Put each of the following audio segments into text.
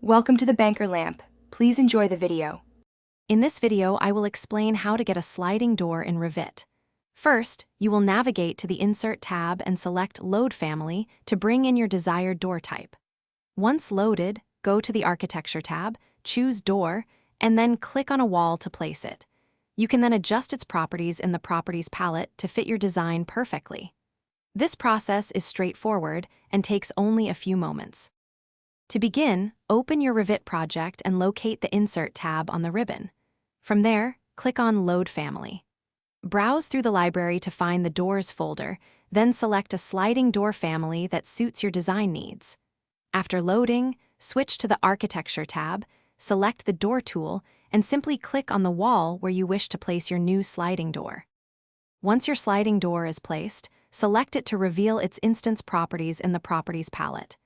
Welcome to the Banker Lamp. Please enjoy the video. In this video, I will explain how to get a sliding door in Revit. First, you will navigate to the Insert tab and select Load Family to bring in your desired door type. Once loaded, go to the Architecture tab, choose Door, and then click on a wall to place it. You can then adjust its properties in the Properties palette to fit your design perfectly. This process is straightforward and takes only a few moments. To begin, open your Revit project and locate the Insert tab on the ribbon. From there, click on Load Family. Browse through the library to find the Doors folder, then select a sliding door family that suits your design needs. After loading, switch to the Architecture tab, select the Door tool, and simply click on the wall where you wish to place your new sliding door. Once your sliding door is placed, select it to reveal its instance properties in the Properties palette.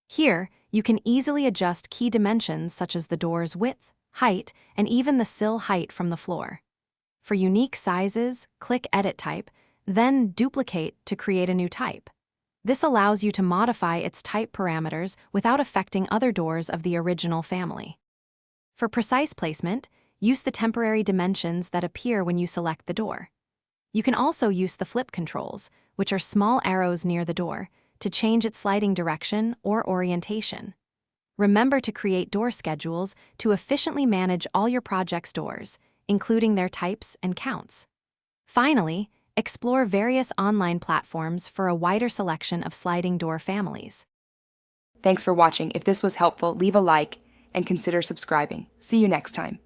Here, you can easily adjust key dimensions such as the door's width, height, and even the sill height from the floor. For unique sizes, click Edit Type, then Duplicate to create a new type. This allows you to modify its type parameters without affecting other doors of the original family. For precise placement, use the temporary dimensions that appear when you select the door. You can also use the flip controls, which are small arrows near the door, to change its sliding direction or orientation. Remember to create door schedules to efficiently manage all your project's doors, including their types and counts. Finally, explore various online platforms for a wider selection of sliding door families. Thanks for watching. If this was helpful, leave a like and consider subscribing. See you next time.